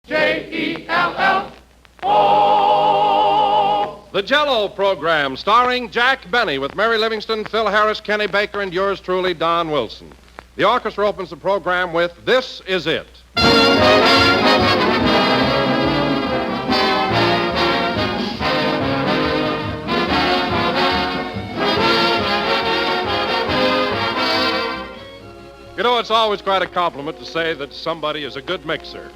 Jello. The Jello Program, starring Jack Benny with Mary Livingston, Phil Harris, Kenny Baker, and yours truly, Don Wilson. The orchestra opens the program with This Is It. You know, it's always quite a compliment to say that somebody is a good mixer.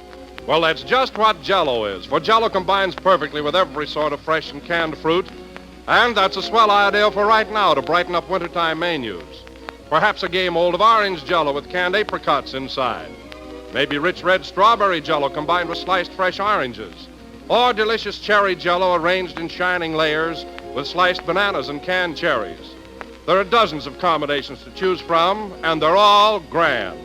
Well, that's just what Jello is, for Jello combines perfectly with every sort of fresh and canned fruit, and that's a swell idea for right now to brighten up wintertime menus. Perhaps a game mold of orange Jello with canned apricots inside. Maybe rich red strawberry Jello combined with sliced fresh oranges. Or delicious cherry Jello arranged in shining layers with sliced bananas and canned cherries. There are dozens of combinations to choose from, and they're all grand.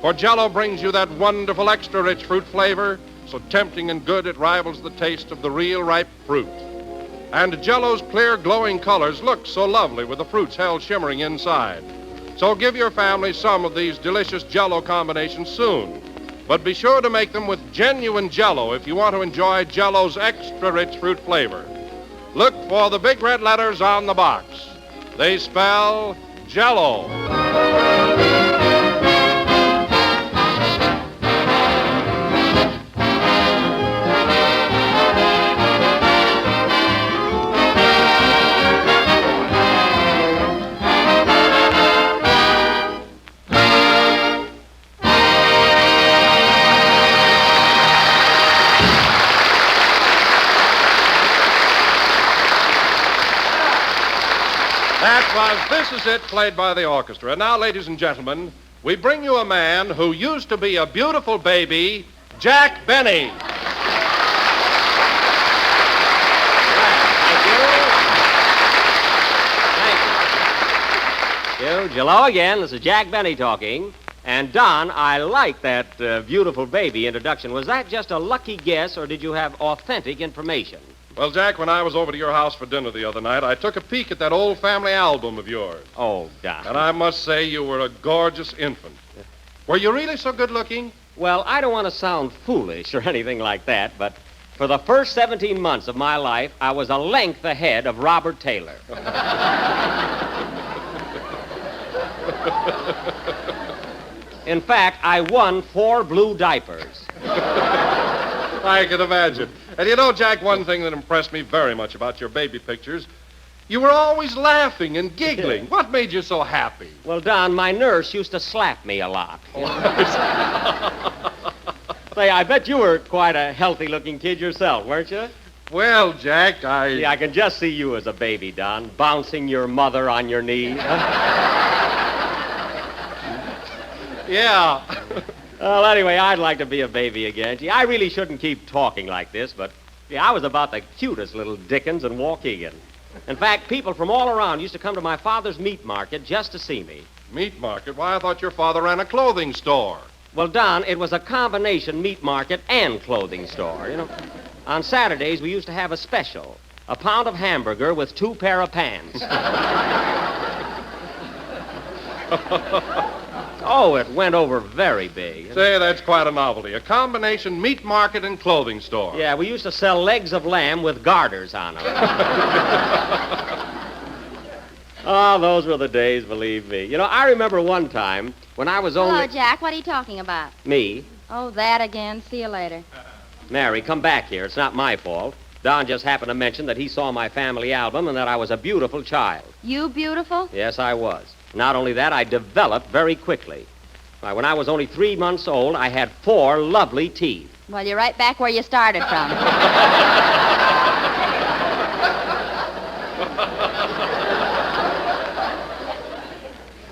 For Jello brings you that wonderful extra-rich fruit flavor, so tempting and good it rivals the taste of the real ripe fruit. And Jello's clear, glowing colors look so lovely with the fruits held shimmering inside. So give your family some of these delicious Jello combinations soon. But be sure to make them with genuine Jello if you want to enjoy Jello's extra-rich fruit flavor. Look for the big red letters on the box. They spell Jello. That was This Is It, played by the orchestra. And now, ladies and gentlemen, we bring you a man who used to be a beautiful baby, Jack Benny. Thank you. Jello again. This is Jack Benny talking. And, Don, I like that beautiful baby introduction. Was that just a lucky guess, or did you have authentic information? Well, Jack, when I was over to your house for dinner the other night, I took a peek at that old family album of yours. Oh, Don. And I must say you were a gorgeous infant. Were you really so good looking? Well, I don't want to sound foolish or anything like that, but for the first 17 months of my life, I was a length ahead of Robert Taylor. In fact, I won 4 blue diapers. I can imagine. And you know, Jack, one thing that impressed me very much about your baby pictures, you were always laughing and giggling. What made you so happy? Well, Don, my nurse used to slap me a lot. Say, I bet you were quite a healthy-looking kid yourself, weren't you? Well, Jack, Yeah, I can just see you as a baby, Don, bouncing your mother on your knee. Yeah. Well, anyway, I'd like to be a baby again. Gee, I really shouldn't keep talking like this, but I was about the cutest little Dickens in Waukegan. In fact, people from all around used to come to my father's meat market just to see me. Meat market? Why, I thought your father ran a clothing store. Well, Don, it was a combination meat market and clothing store. You know, on Saturdays, we used to have a special, a pound of hamburger with 2 pair of pants. Oh, it went over very big. Say, that's quite a novelty. A combination meat market and clothing store. Yeah, we used to sell legs of lamb with garters on them. Oh, those were the days, believe me. You know, I remember one time when I was only... Hello, Jack. What are you talking about? Me? Oh, that again. See you later. Mary, come back here. It's not my fault. Don just happened to mention that he saw my family album and that I was a beautiful child. You beautiful? Yes, I was. Not only that, I developed very quickly. Why, when I was only 3 months old, I had 4 lovely teeth. Well, you're right back where you started from.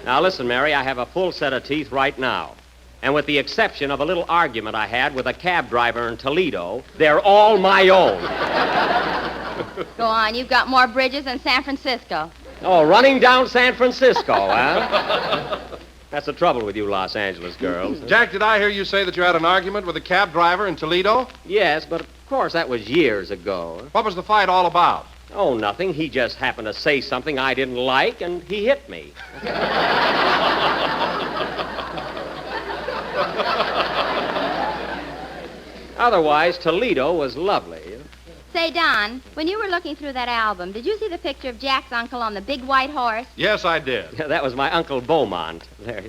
Now, listen, Mary, I have a full set of teeth right now. And with the exception of a little argument I had with a cab driver in Toledo, they're all my own. Go on. You've got more bridges than San Francisco. Oh, running down San Francisco, huh? That's the trouble with you Los Angeles girls. Jack, did I hear you say that you had an argument with a cab driver in Toledo? Yes, but of course that was years ago. What was the fight all about? Oh, nothing. He just happened to say something I didn't like, and he hit me. Otherwise, Toledo was lovely. Say, Don, when you were looking through that album, did you see the picture of Jack's uncle on the big white horse? Yes, I did. That was my Uncle Beaumont. There.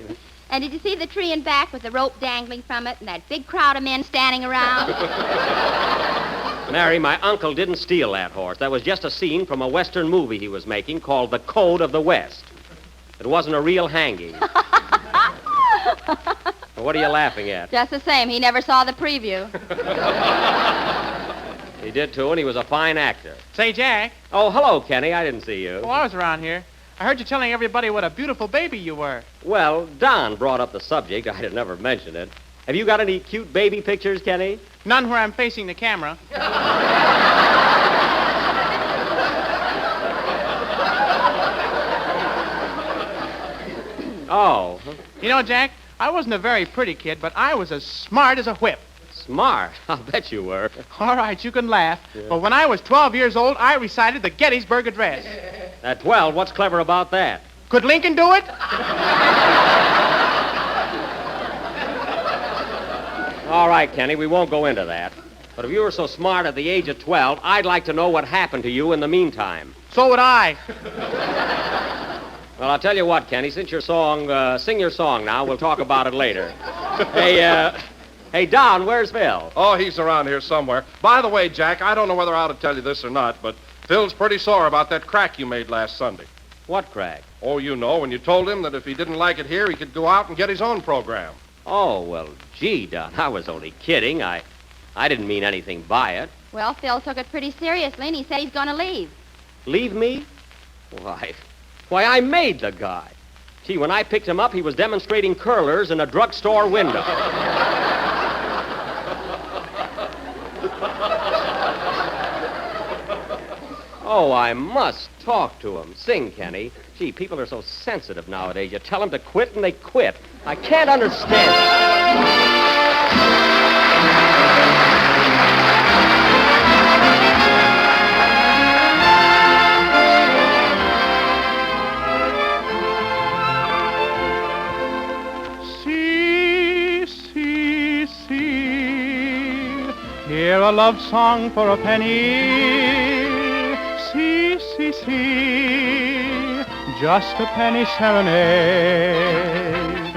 And did you see the tree in back with the rope dangling from it and that big crowd of men standing around? Mary, my uncle didn't steal that horse. That was just a scene from a Western movie he was making called The Code of the West. It wasn't a real hanging. What are you laughing at? Just the same. He never saw the preview. He did, too, and he was a fine actor. Say, Jack. Oh, hello, Kenny. I didn't see you. Oh, I was around here. I heard you telling everybody what a beautiful baby you were. Well, Don brought up the subject. I'd have never mentioned it. Have you got any cute baby pictures, Kenny? None where I'm facing the camera. Oh. You know, Jack, I wasn't a very pretty kid, but I was as smart as a whip. Smart. I'll bet you were. All right, you can laugh. Yeah. But when I was 12 years old, I recited the Gettysburg Address. At 12, what's clever about that? Could Lincoln do it? All right, Kenny, we won't go into that. But if you were so smart at the age of 12, I'd like to know what happened to you in the meantime. So would I. Well, I'll tell you what, Kenny, since your song, sing your song now. We'll talk about it later. Hey, Don, where's Phil? Oh, he's around here somewhere. By the way, Jack, I don't know whether I ought to tell you this or not, but Phil's pretty sore about that crack you made last Sunday. What crack? Oh, you know, when you told him that if he didn't like it here, he could go out and get his own program. Oh, well, gee, Don, I was only kidding. I didn't mean anything by it. Well, Phil took it pretty seriously, and he said he's going to leave. Leave me? Why, I made the guy. Gee, when I picked him up, he was demonstrating curlers in a drugstore window. Oh, I must talk to him. Sing, Kenny. Gee, people are so sensitive nowadays. You tell them to quit, and they quit. I can't understand it. Hear a love song for a penny. See, see, see, just a penny serenade.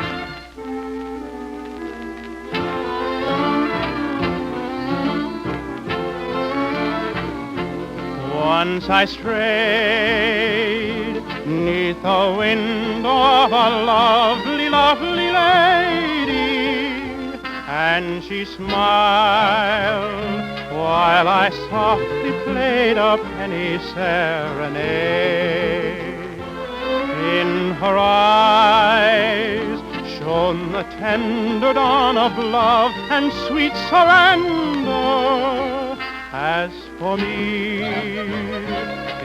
Once I strayed 'neath the window of a lovely, lovely lady, and she smiled while I softly played a penny serenade. In her eyes shone the tender dawn of love and sweet surrender. As for me,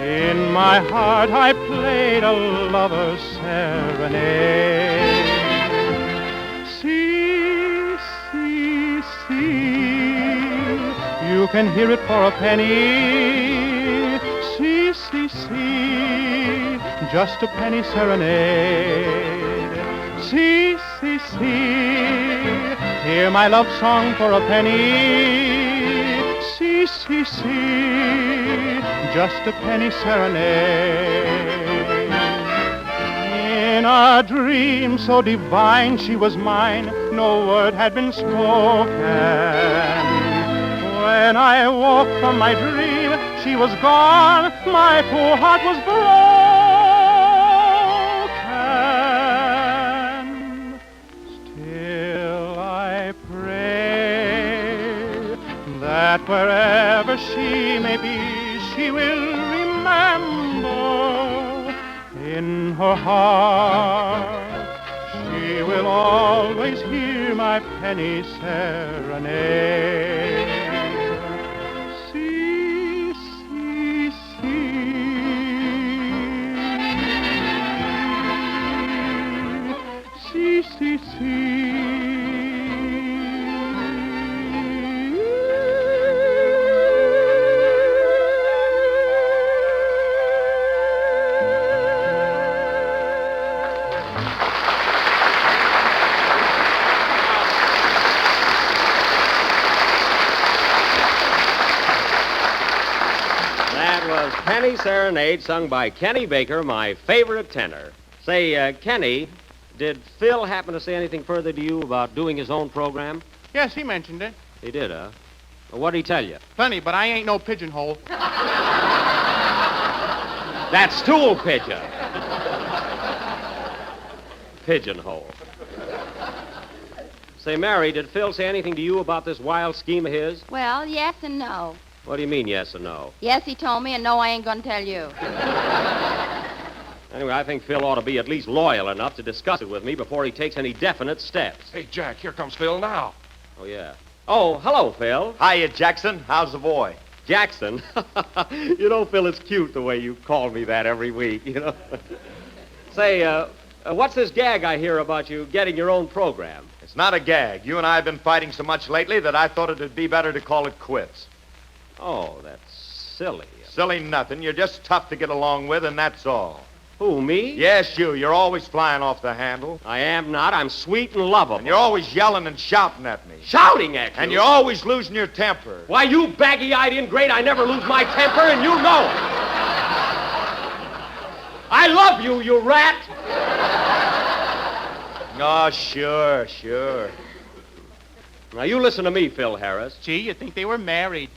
in my heart I played a lover's serenade. See, see, see, you can hear it for a penny. See, see, see, just a penny serenade. See, see, see, hear my love song for a penny. See, see, see, just a penny serenade. In a dream so divine she was mine, no word had been spoken. When I woke from my dream, she was gone, my poor heart was broken. Still I pray that wherever she may be, she will remember in her heart. She will always hear my penny serenade. See, see, see, see, see, see. was Penny Serenade, sung by Kenny Baker, my favorite tenor. Say, Kenny, did Phil happen to say anything further to you about doing his own program? Yes, he mentioned it. He did, huh? Well, what'd he tell you? Plenty, but I ain't no pigeonhole. That stool pigeon. Pigeonhole. Say, Mary, did Phil say anything to you about this wild scheme of his? Well, yes and no. What do you mean, yes or no? Yes, he told me, and no, I ain't going to tell you. Anyway, I think Phil ought to be at least loyal enough to discuss it with me before he takes any definite steps. Hey, Jack, here comes Phil now. Oh, yeah. Oh, hello, Phil. Hiya, Jackson. How's the boy? Jackson. You know, Phil, it's cute the way you call me that every week, you know. Say, what's this gag I hear about you getting your own program? It's not a gag. You and I have been fighting so much lately that I thought it'd be better to call it quits. Oh, that's silly. Silly nothing. You're just tough to get along with, and that's all. Who, me? Yes, you. You're always flying off the handle. I am not. I'm sweet and lovable. And you're always yelling and shouting at me. Shouting at you? And you're always losing your temper. Why, you baggy-eyed ingrate, I never lose my temper, and you know it. I love you, you rat. Oh, sure. Now, you listen to me, Phil Harris. Gee, you'd think they were married.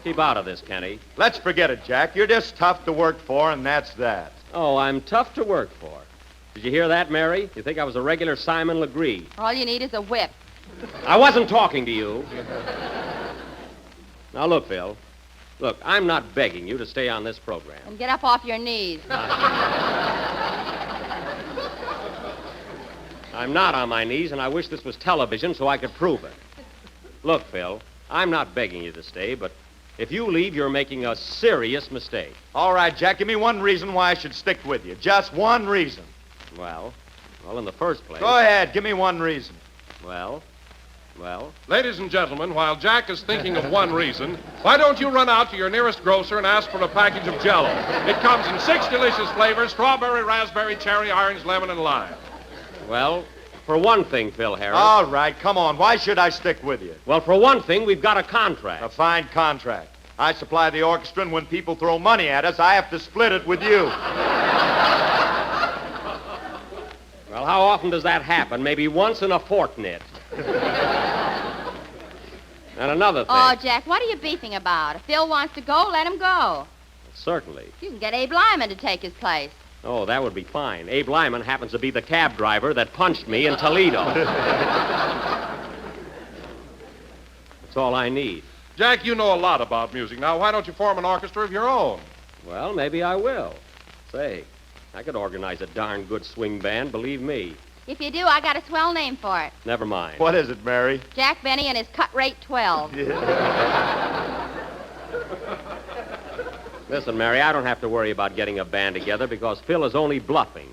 Keep out of this, Kenny. Let's forget it, Jack. You're just tough to work for, and that's that. Oh, I'm tough to work for. Did you hear that, Mary? You think I was a regular Simon Legree. All you need is a whip. I wasn't talking to you. Now, look, Phil. Look, I'm not begging you to stay on this program. And get up off your knees. I'm not on my knees, and I wish this was television so I could prove it. Look, Phil, I'm not begging you to stay, but if you leave, you're making a serious mistake. All right, Jack, give me one reason why I should stick with you. Just one reason. Well, in the first place... Go ahead, give me one reason. Well... Ladies and gentlemen, while Jack is thinking of one reason, why don't you run out to your nearest grocer and ask for a package of Jello? It comes in 6 delicious flavors: strawberry, raspberry, cherry, orange, lemon, and lime. Well, for one thing, Phil Harris... All right, come on. Why should I stick with you? Well, for one thing, we've got a contract. A fine contract. I supply the orchestra, and when people throw money at us, I have to split it with you. Well, how often does that happen? Maybe once in a fortnight. And another thing. Oh, Jack, what are you beefing about? If Phil wants to go, let him go. Certainly. You can get Abe Lyman to take his place. Oh, that would be fine. Abe Lyman happens to be the cab driver that punched me in Toledo. That's all I need. Jack, you know a lot about music. Now, why don't you form an orchestra of your own? Well, maybe I will. Say, I could organize a darn good swing band, believe me. If you do, I got a swell name for it. Never mind. What is it, Mary? Jack Benny and his cut rate 12. Listen, Mary, I don't have to worry about getting a band together because Phil is only bluffing.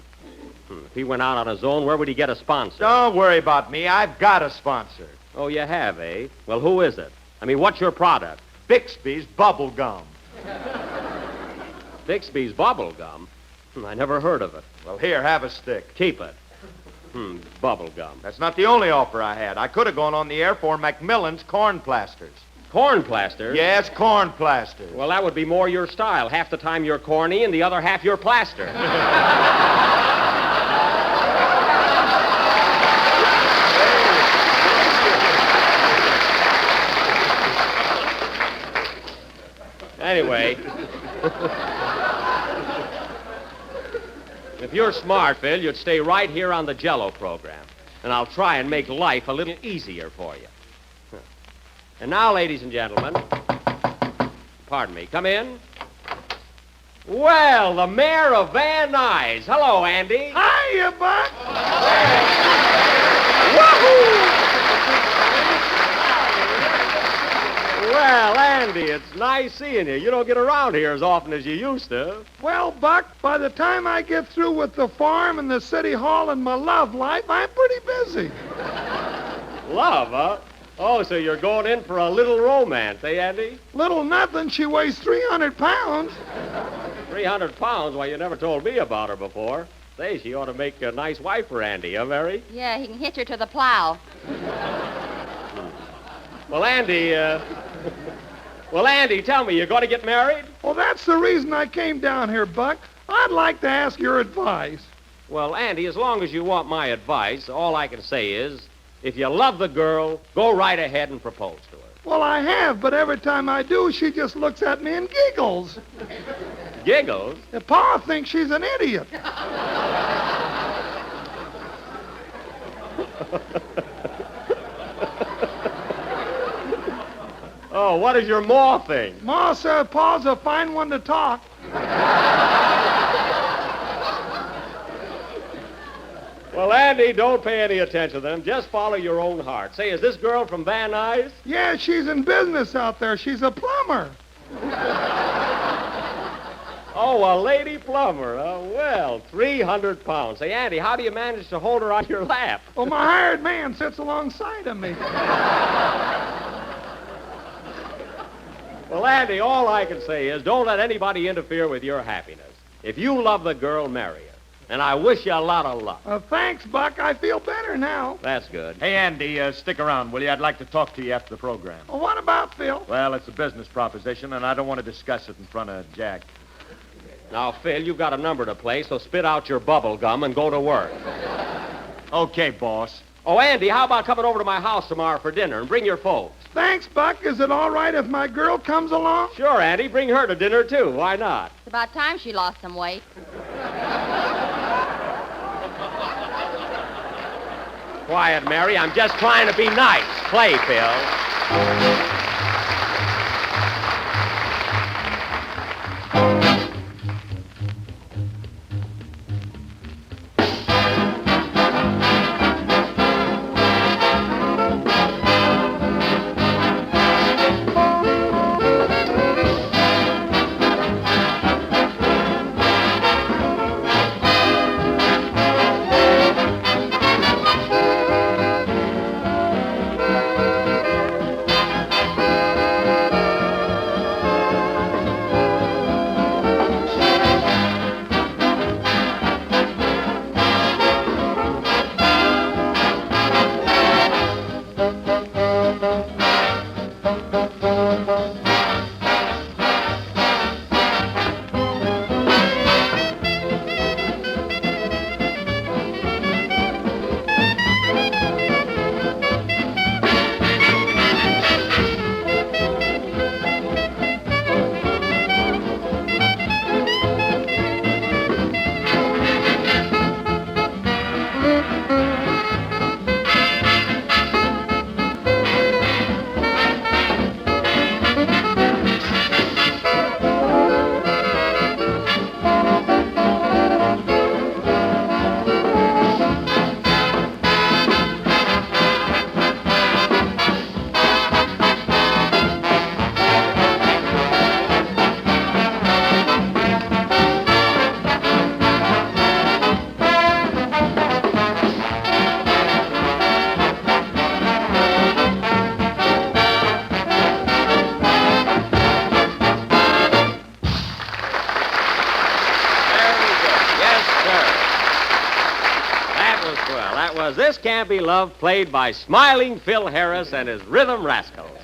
If he went out on his own, where would he get a sponsor? Don't worry about me. I've got a sponsor. Oh, you have, eh? Well, who is it? I mean, what's your product? Bixby's Bubble Gum. Bixby's Bubble Gum? I never heard of it. Well, here, have a stick. Keep it. Bubble gum. That's not the only offer I had. I could have gone on the air for Macmillan's Corn Plasters. Corn plasters? Yes, corn plasters. Well, that would be more your style. Half the time you're corny and the other half you're plaster. Anyway, if you're smart, Phil, you'd stay right here on the Jello program. And I'll try and make life a little easier for you. And now, ladies and gentlemen, pardon me, come in. Well, the mayor of Van Nuys. Hello, Andy. Hiya, Buck. Woohoo! Well, Andy, it's nice seeing you. You don't get around here as often as you used to. Well, Buck, by the time I get through with the farm and the city hall and my love life, I'm pretty busy. Love, huh? Oh, so you're going in for a little romance, eh, Andy? Little nothing, she weighs 300 pounds. 300 pounds? Why, you never told me about her before. Say, she ought to make a nice wife for Andy, huh, Mary? Yeah, he can hitch her to the plow. Well, Andy, Well, Andy, tell me, you going to get married? Well, that's the reason I came down here, Buck. I'd like to ask your advice. Well, Andy, as long as you want my advice, all I can say is, if you love the girl, go right ahead and propose to her. Well, I have, but every time I do, she just looks at me and giggles. Giggles? Pa thinks she's an idiot. Oh, what does your ma think? Ma says Pa's a fine one to talk. Well, Andy, don't pay any attention to them. Just follow your own heart. Say, is this girl from Van Nuys? Yeah, she's in business out there. She's a plumber. Oh, a lady plumber. Well, 300 pounds. Say, Andy, how do you manage to hold her on your lap? Well, my hired man sits alongside of me. Well, Andy, all I can say is don't let anybody interfere with your happiness. If you love the girl, marry her. And I wish you a lot of luck. Thanks, Buck. I feel better now. That's good. Hey, Andy, stick around, will you? I'd like to talk to you after the program. Well, what about Phil? Well, it's a business proposition, and I don't want to discuss it in front of Jack. Now, Phil, you've got a number to play, so spit out your bubble gum and go to work. Okay, boss. Oh, Andy, how about coming over to my house tomorrow for dinner and bring your folks? Thanks, Buck. Is it all right if my girl comes along? Sure, Andy. Bring her to dinner, too. Why not? It's about time she lost some weight. Quiet, Mary. I'm just trying to be nice. Play, Phil. This Can't Be Love, played by smiling Phil Harris and his Rhythm Rascals.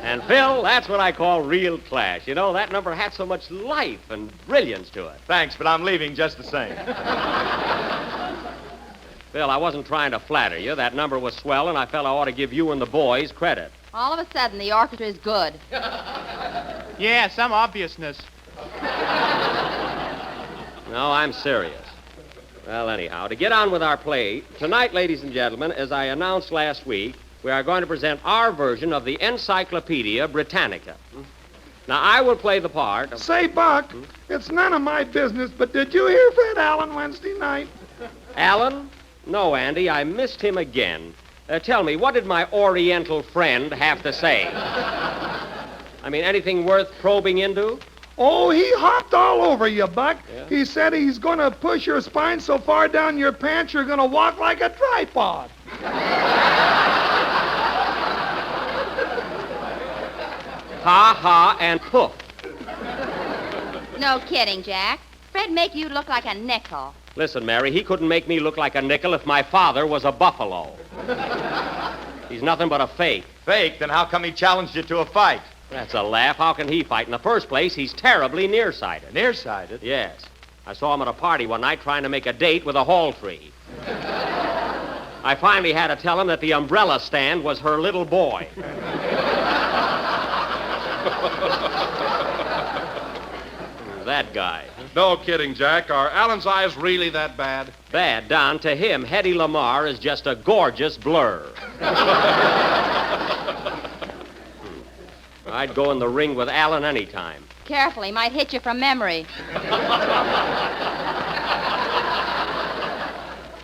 And, Phil, that's what I call real class. You know, that number had so much life and brilliance to it. Thanks, but I'm leaving just the same. Phil, I wasn't trying to flatter you. That number was swell, and I felt I ought to give you and the boys credit. All of a sudden, the orchestra is good. Yeah, some obviousness. No, I'm serious. Well, anyhow, to get on with our play, tonight, ladies and gentlemen, as I announced last week, we are going to present our version of the Encyclopedia Britannica. Now, I will play the part of... Say, Buck, it's none of my business, but did you hear Fred Allen Wednesday night? Allen? No, Andy, I missed him again. Tell me, what did my Oriental friend have to say? I mean, anything worth probing into? Oh, he hopped all over you, Buck. Yeah? He said he's going to push your spine so far down your pants you're going to walk like a tripod. Ha, ha, and poof. No kidding, Jack. Fred make you look like a nickel. Listen, Mary, he couldn't make me look like a nickel if my father was a buffalo. He's nothing but a fake. Fake? Then how come he challenged you to a fight? That's a laugh. How can he fight? In the first place, he's terribly nearsighted. Nearsighted? Yes. I saw him at a party one night trying to make a date with a hall tree. I finally had to tell him that the umbrella stand was her little boy. That guy. No kidding, Jack. Are Alan's eyes really that bad? Bad, Don. To him, Hedy Lamarr is just a gorgeous blur. I'd go in the ring with Alan any time. Careful, he might hit you from memory.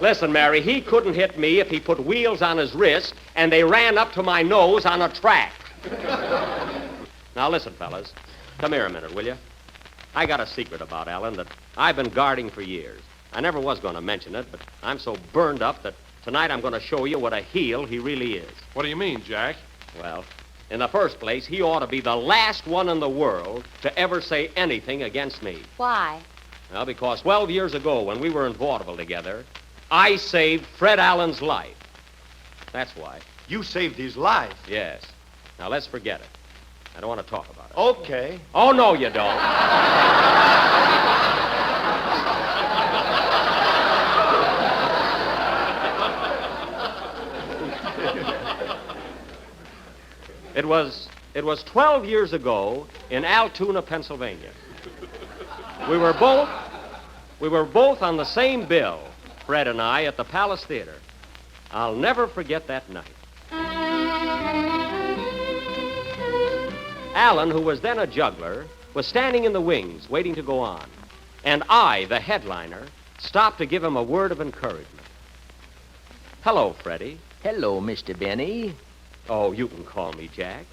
Listen, Mary, he couldn't hit me if he put wheels on his wrist and they ran up to my nose on a track. Now, listen, fellas. Come here a minute, will you? I got a secret about Alan that I've been guarding for years. I never was going to mention it, but I'm so burned up that tonight I'm going to show you what a heel he really is. What do you mean, Jack? Well, in the first place, he ought to be the last one in the world to ever say anything against me. Why? Well, because 12 years ago, when we were in vaudeville together, I saved Fred Allen's life. That's why. You saved his life. Yes. Now, let's forget it. I don't want to talk about it. Okay. Oh, no, you don't. It was 12 years ago in Altoona, Pennsylvania. We were both on the same bill, Fred and I, at the Palace Theater. I'll never forget that night. Alan, who was then a juggler, was standing in the wings, waiting to go on. And I, the headliner, stopped to give him a word of encouragement. Hello, Freddie. Hello, Mr. Benny. Oh, you can call me Jack.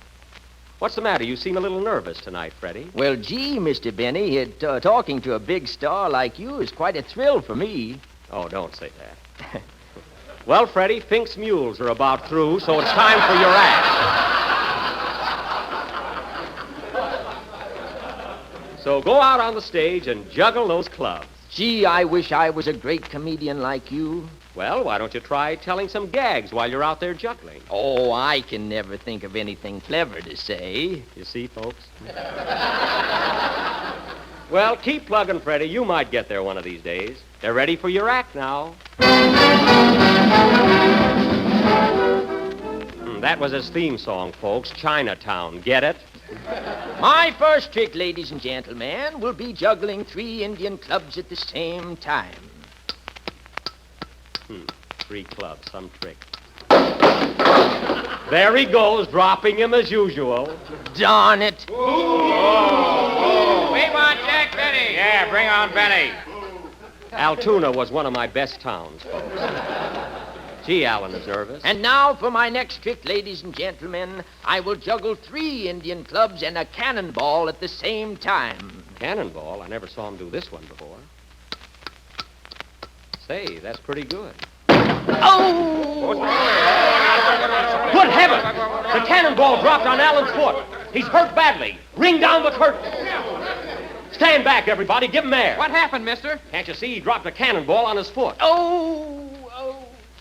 What's the matter? You seem a little nervous tonight, Freddie. Well, gee, Mr. Benny, talking to a big star like you is quite a thrill for me. Oh, don't say that. Well, Freddie, Fink's mules are about through, so it's time for your act. So go out on the stage and juggle those clubs. Gee, I wish I was a great comedian like you. Well, why don't you try telling some gags while you're out there juggling? Oh, I can never think of anything clever to say. You see, folks? Well, keep plugging, Freddie. You might get there one of these days. They're ready for your act now. That was his theme song, folks. Chinatown. Get it? My first trick, ladies and gentlemen, will be juggling 3 Indian clubs at the same time. 3 clubs, some trick. There he goes, dropping him as usual. Darn it. We want Jack Benny. Yeah, bring on Benny. Altoona was one of my best towns, folks. Gee, Alan is nervous. And now for my next trick, ladies and gentlemen. I will juggle 3 Indian clubs and a cannonball at the same time. Cannonball? I never saw him do this one before. Say, that's pretty good. Oh! Good heavens! The cannonball dropped on Alan's foot. He's hurt badly. Ring down the curtain. Stand back, everybody. Give him air. What happened, mister? Can't you see he dropped a cannonball on his foot? Oh!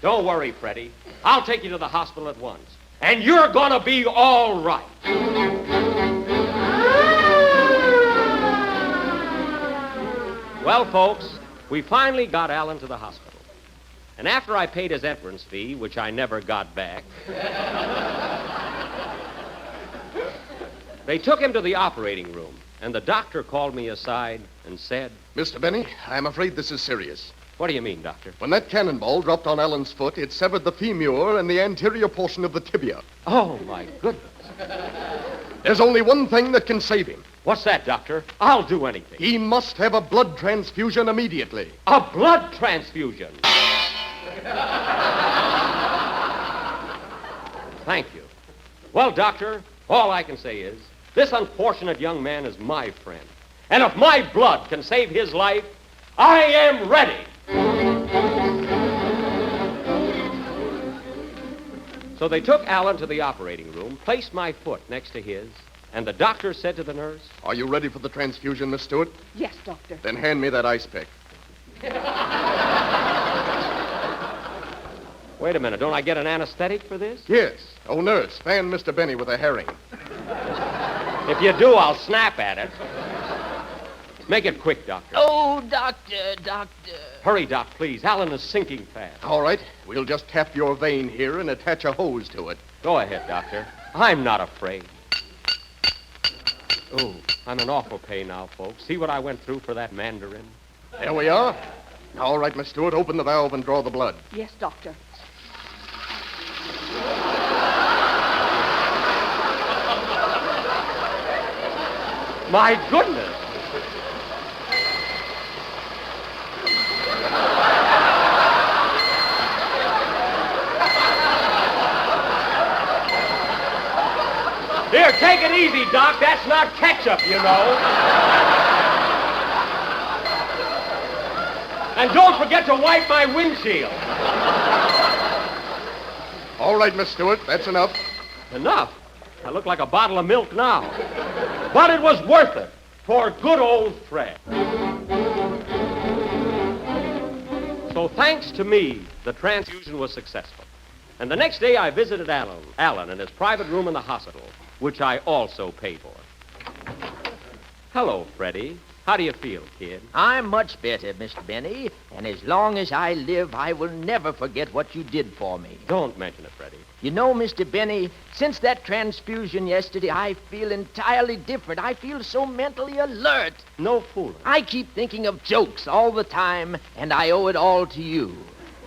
Don't worry, Freddie. I'll take you to the hospital at once. And you're gonna be all right. Well, folks, we finally got Alan to the hospital. And after I paid his entrance fee, which I never got back, they took him to the operating room. And the doctor called me aside and said, Mr. Benny, I'm afraid this is serious. What do you mean, Doctor? When that cannonball dropped on Alan's foot, it severed the femur and the anterior portion of the tibia. Oh, my goodness. There's only one thing that can save him. What's that, Doctor? I'll do anything. He must have a blood transfusion immediately. A blood transfusion. Thank you. Well, Doctor, all I can say is, this unfortunate young man is my friend. And if my blood can save his life, I am ready. So they took Alan to the operating room, placed my foot next to his, and the doctor said to the nurse, Are you ready for the transfusion, Miss Stewart? Yes, Doctor. Then hand me that ice pick. Wait a minute, don't I get an anesthetic for this? Yes. Oh, nurse, fan Mr. Benny with a herring. If you do, I'll snap at it. Make it quick, Doctor. Oh, doctor. Hurry, Doc, please. Alan is sinking fast. All right, we'll just tap your vein here and attach a hose to it. Go ahead, Doctor. I'm not afraid. Oh, I'm in awful pain now, folks. See what I went through for that mandarin? There we are. All right, Miss Stewart, open the valve and draw the blood. Yes, Doctor. My goodness. Here, take it easy, Doc. That's not ketchup, you know. And don't forget to wipe my windshield. All right, Miss Stewart, that's enough. Enough? I look like a bottle of milk now. But it was worth it for good old Fred. So thanks to me, the transfusion was successful. And the next day I visited Alan in his private room in the hospital, which I also paid for. Hello, Freddie. How do you feel, kid? I'm much better, Mr. Benny, and as long as I live, I will never forget what you did for me. Don't mention it, Freddie. You know, Mr. Benny, since that transfusion yesterday, I feel entirely different. I feel so mentally alert. No fooling. I keep thinking of jokes all the time, and I owe it all to you.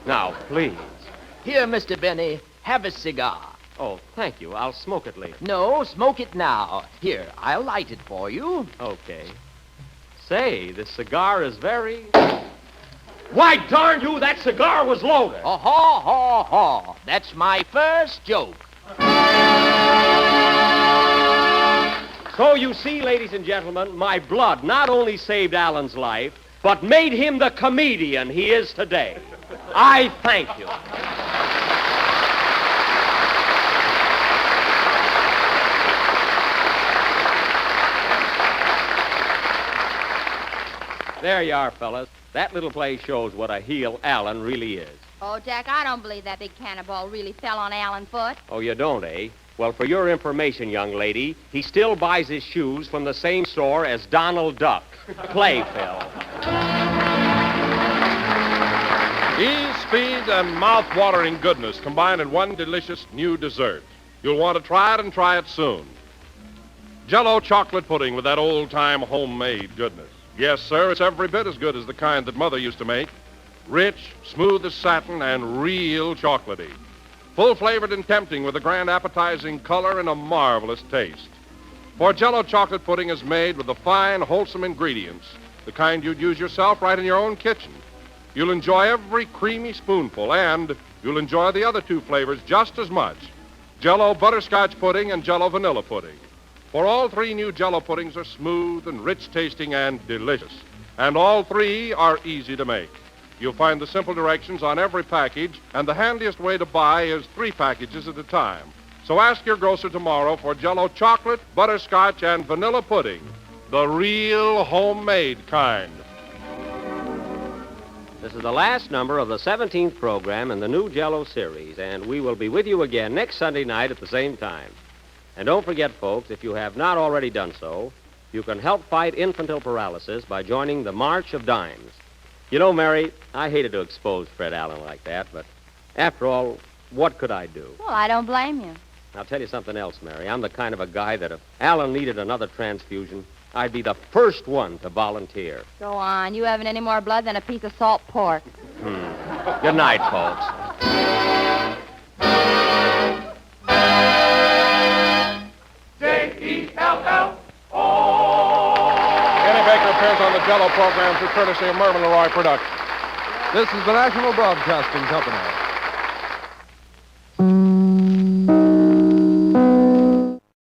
Now, please. Here, Mr. Benny, have a cigar. Oh, thank you. I'll smoke it later. No, smoke it now. Here, I'll light it for you. Okay. Say, this cigar is very... Why, darn you, that cigar was loaded. Oh, haw, haw, haw. That's my first joke. So you see, ladies and gentlemen, my blood not only saved Alan's life, but made him the comedian he is today. I thank you. There you are, fellas. That little play shows what a heel Alan really is. Oh, Jack, I don't believe that big cannonball really fell on Alan Foote. Oh, you don't, eh? Well, for your information, young lady, he still buys his shoes from the same store as Donald Duck. Play, Phil. Ease, speed, and mouth-watering goodness combined in one delicious new dessert. You'll want to try it and try it soon. Jello chocolate pudding with that old-time homemade goodness. Yes, sir, it's every bit as good as the kind that Mother used to make. Rich, smooth as satin, and real chocolatey. Full-flavored and tempting with a grand appetizing color and a marvelous taste. For Jello chocolate pudding is made with the fine, wholesome ingredients, the kind you'd use yourself right in your own kitchen. You'll enjoy every creamy spoonful, and you'll enjoy the other two flavors just as much. Jello butterscotch pudding and Jello vanilla pudding. For all three new Jello puddings are smooth and rich-tasting and delicious. And all three are easy to make. You'll find the simple directions on every package, and the handiest way to buy is 3 packages at a time. So ask your grocer tomorrow for Jello chocolate, butterscotch, and vanilla pudding. The real homemade kind. This is the last number of the 17th program in the new Jello series, and we will be with you again next Sunday night at the same time. And don't forget, folks, if you have not already done so, you can help fight infantile paralysis by joining the March of Dimes. You know, Mary, I hated to expose Fred Allen like that, but after all, what could I do? Well, I don't blame you. I'll tell you something else, Mary. I'm the kind of a guy that if Allen needed another transfusion, I'd be the first one to volunteer. Go on. You haven't any more blood than a piece of salt pork. Good night, folks. Appears on the Jello program through courtesy of Mervyn LeRoy Productions. This is the National Broadcasting Company.